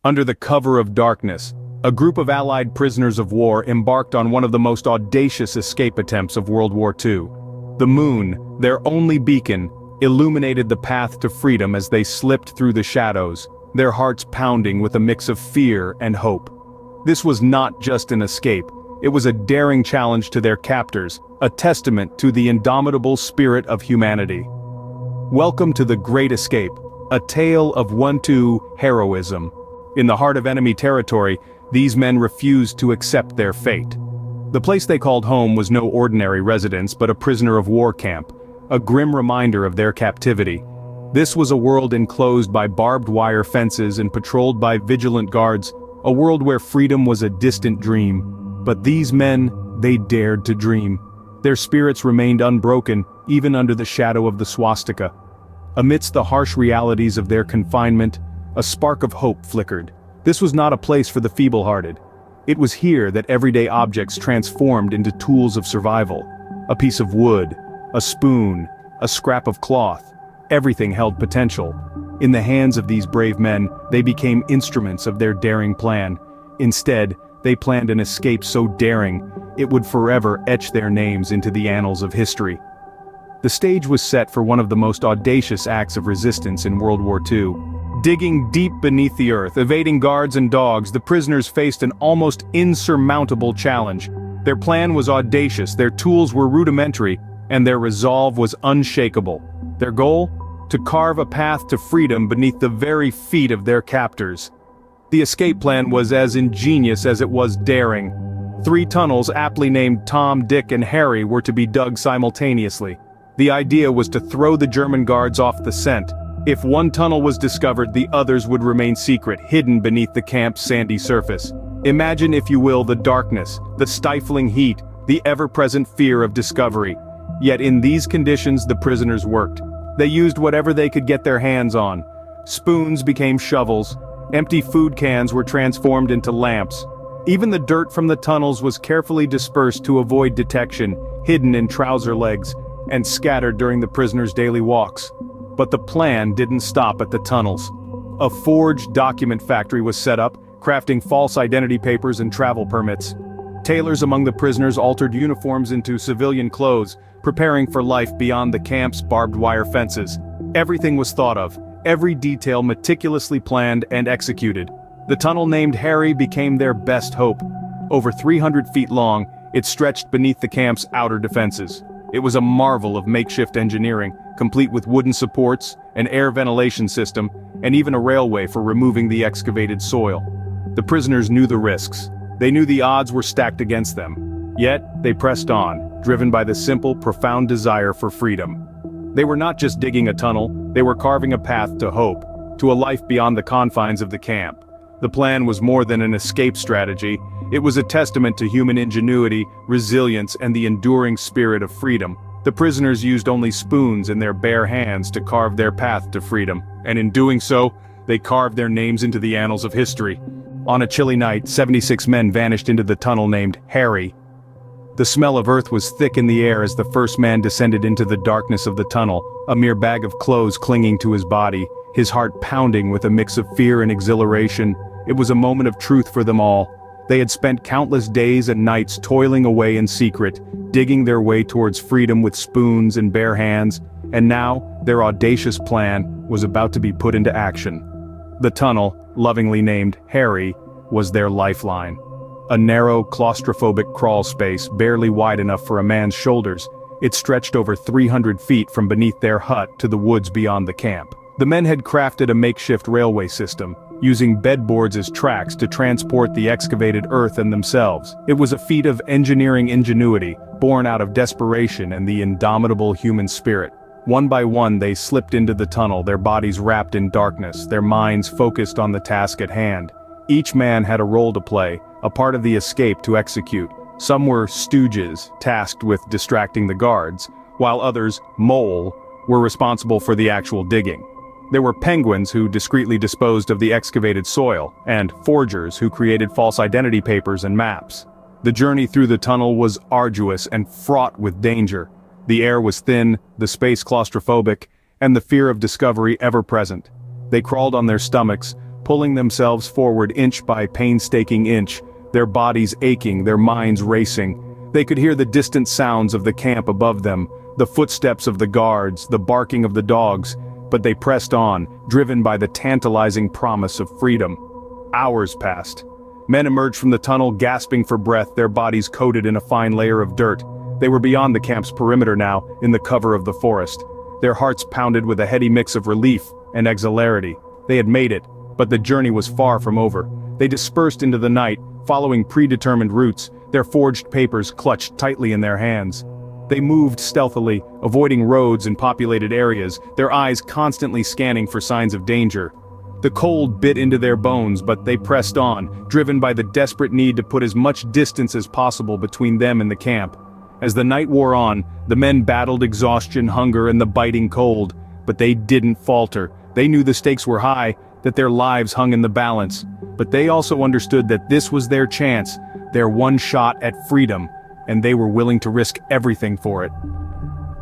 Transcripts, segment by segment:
Under the cover of darkness, a group of Allied prisoners of war embarked on one of the most audacious escape attempts of World War II. The moon, their only beacon, illuminated the path to freedom as they slipped through the shadows, their hearts pounding with a mix of fear and hope. This was not just an escape, it was a daring challenge to their captors, a testament to the indomitable spirit of humanity. Welcome to the Great Escape, a tale of WWII heroism. In the heart of enemy territory, these men refused to accept their fate. The place they called home was no ordinary residence but a prisoner of war camp, a grim reminder of their captivity. This was a world enclosed by barbed wire fences and patrolled by vigilant guards, a world where freedom was a distant dream. But these men, they dared to dream. Their spirits remained unbroken, even under the shadow of the swastika. Amidst the harsh realities of their confinement, a spark of hope flickered. This was not a place for the feeble-hearted. It was here that everyday objects transformed into tools of survival. A piece of wood, a spoon, a scrap of cloth. Everything held potential. In the hands of these brave men, they became instruments of their daring plan. Instead, they planned an escape so daring, it would forever etch their names into the annals of history. The stage was set for one of the most audacious acts of resistance in World War II. Digging deep beneath the earth, evading guards and dogs, the prisoners faced an almost insurmountable challenge. Their plan was audacious, their tools were rudimentary, and their resolve was unshakable. Their goal? To carve a path to freedom beneath the very feet of their captors. The escape plan was as ingenious as it was daring. 3 tunnels aptly named Tom, Dick, and Harry were to be dug simultaneously. The idea was to throw the German guards off the scent. If one tunnel was discovered, the others would remain secret, hidden beneath the camp's sandy surface. Imagine, if you will, the darkness, the stifling heat, the ever-present fear of discovery. Yet in these conditions the prisoners worked. They used whatever they could get their hands on. Spoons became shovels. Empty food cans were transformed into lamps. Even the dirt from the tunnels was carefully dispersed to avoid detection, hidden in trouser legs, and scattered during the prisoners' daily walks. But the plan didn't stop at the tunnels. A forged document factory was set up, crafting false identity papers and travel permits. Tailors among the prisoners altered uniforms into civilian clothes, preparing for life beyond the camp's barbed wire fences. Everything was thought of. Every detail meticulously planned and executed. The tunnel named Harry became their best hope. Over 300 feet long, it stretched beneath the camp's outer defenses. It was a marvel of makeshift engineering, complete with wooden supports, an air ventilation system, and even a railway for removing the excavated soil. The prisoners knew the risks. They knew the odds were stacked against them. Yet, they pressed on, driven by the simple, profound desire for freedom. They were not just digging a tunnel, they were carving a path to hope, to a life beyond the confines of the camp. The plan was more than an escape strategy, it was a testament to human ingenuity, resilience, and the enduring spirit of freedom. The prisoners used only spoons in their bare hands to carve their path to freedom, and in doing so, they carved their names into the annals of history. On a chilly night, 76 men vanished into the tunnel named Harry. The smell of earth was thick in the air as the first man descended into the darkness of the tunnel, a mere bag of clothes clinging to his body, his heart pounding with a mix of fear and exhilaration. It was a moment of truth for them all. They had spent countless days and nights toiling away in secret, digging their way towards freedom with spoons and bare hands, and now, their audacious plan was about to be put into action. The tunnel, lovingly named Harry, was their lifeline. A narrow, claustrophobic crawl space barely wide enough for a man's shoulders, it stretched over 300 feet from beneath their hut to the woods beyond the camp. The men had crafted a makeshift railway system, using bedboards as tracks to transport the excavated earth and themselves. It was a feat of engineering ingenuity, born out of desperation and the indomitable human spirit. One by one they slipped into the tunnel, their bodies wrapped in darkness, their minds focused on the task at hand. Each man had a role to play, a part of the escape to execute. Some were stooges, tasked with distracting the guards, while others, mole, were responsible for the actual digging. There were penguins who discreetly disposed of the excavated soil, and forgers who created false identity papers and maps. The journey through the tunnel was arduous and fraught with danger. The air was thin, the space claustrophobic, and the fear of discovery ever present. They crawled on their stomachs, pulling themselves forward inch by painstaking inch, their bodies aching, their minds racing. They could hear the distant sounds of the camp above them, the footsteps of the guards, the barking of the dogs, but they pressed on, driven by the tantalizing promise of freedom. Hours passed. Men emerged from the tunnel gasping for breath, their bodies coated in a fine layer of dirt. They were beyond the camp's perimeter now, in the cover of the forest. Their hearts pounded with a heady mix of relief and exhilarity. They had made it, but the journey was far from over. They dispersed into the night, following predetermined routes, their forged papers clutched tightly in their hands. They moved stealthily, avoiding roads and populated areas, their eyes constantly scanning for signs of danger. The cold bit into their bones, but they pressed on, driven by the desperate need to put as much distance as possible between them and the camp. As the night wore on, the men battled exhaustion, hunger, and the biting cold, but they didn't falter. They knew the stakes were high, that their lives hung in the balance, but they also understood that this was their chance, their one shot at freedom, and they were willing to risk everything for it.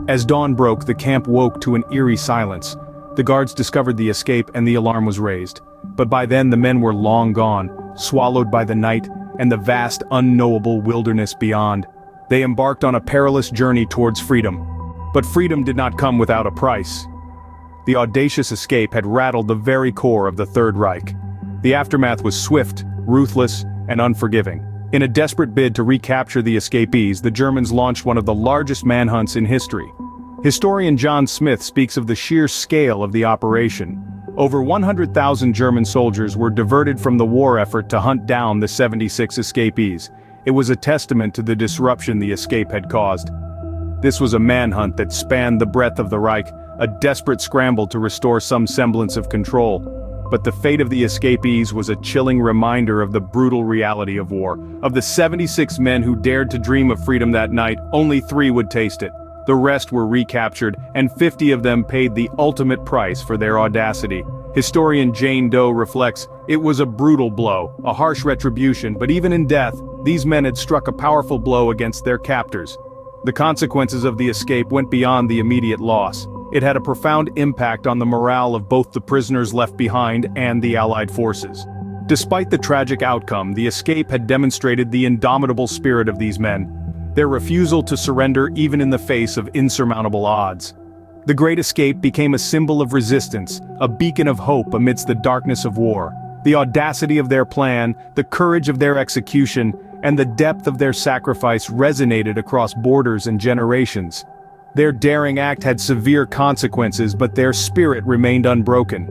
As dawn broke, the camp woke to an eerie silence. The guards discovered the escape and the alarm was raised. But by then the men were long gone, swallowed by the night and the vast unknowable wilderness beyond. They embarked on a perilous journey towards freedom. But freedom did not come without a price. The audacious escape had rattled the very core of the Third Reich. The aftermath was swift, ruthless, and unforgiving. In a desperate bid to recapture the escapees, the Germans launched one of the largest manhunts in history. Historian John Smith speaks of the sheer scale of the operation. Over 100,000 German soldiers were diverted from the war effort to hunt down the 76 escapees. It was a testament to the disruption the escape had caused. This was a manhunt that spanned the breadth of the Reich, a desperate scramble to restore some semblance of control. But the fate of the escapees was a chilling reminder of the brutal reality of war. Of the 76 men who dared to dream of freedom that night, only 3 would taste it. The rest were recaptured, and 50 of them paid the ultimate price for their audacity. Historian Jane Doe reflects, "It was a brutal blow, a harsh retribution, but even in death, these men had struck a powerful blow against their captors." The consequences of the escape went beyond the immediate loss. It had a profound impact on the morale of both the prisoners left behind and the Allied forces. Despite the tragic outcome, the escape had demonstrated the indomitable spirit of these men. Their refusal to surrender even in the face of insurmountable odds. The Great Escape became a symbol of resistance, a beacon of hope amidst the darkness of war. The audacity of their plan, the courage of their execution, and the depth of their sacrifice resonated across borders and generations. Their daring act had severe consequences, but their spirit remained unbroken.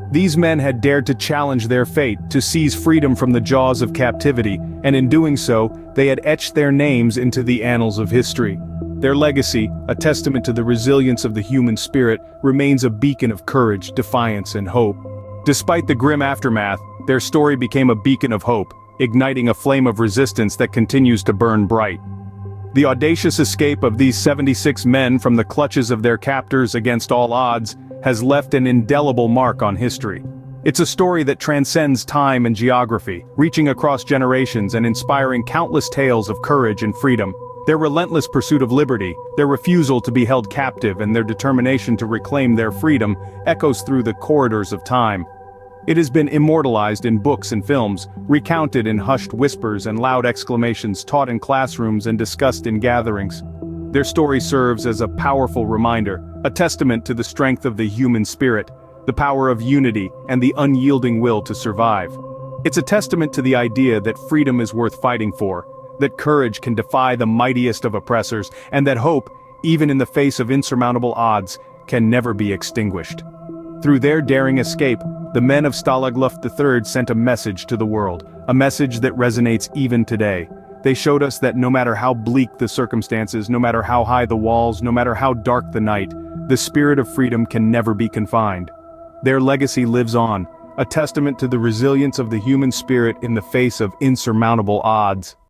These men had dared to challenge their fate, to seize freedom from the jaws of captivity, and in doing so, they had etched their names into the annals of history. Their legacy, a testament to the resilience of the human spirit, remains a beacon of courage, defiance, and hope. Despite the grim aftermath, their story became a beacon of hope, igniting a flame of resistance that continues to burn bright. The audacious escape of these 76 men from the clutches of their captors against all odds has left an indelible mark on history. It's a story that transcends time and geography, reaching across generations and inspiring countless tales of courage and freedom. Their relentless pursuit of liberty, their refusal to be held captive, and their determination to reclaim their freedom echoes through the corridors of time. It has been immortalized in books and films, recounted in hushed whispers and loud exclamations, taught in classrooms and discussed in gatherings. Their story serves as a powerful reminder, a testament to the strength of the human spirit, the power of unity, and the unyielding will to survive. It's a testament to the idea that freedom is worth fighting for, that courage can defy the mightiest of oppressors, and that hope, even in the face of insurmountable odds, can never be extinguished. Through their daring escape, the men of Stalag Luft III sent a message to the world, a message that resonates even today. They showed us that no matter how bleak the circumstances, no matter how high the walls, no matter how dark the night, the spirit of freedom can never be confined. Their legacy lives on, a testament to the resilience of the human spirit in the face of insurmountable odds.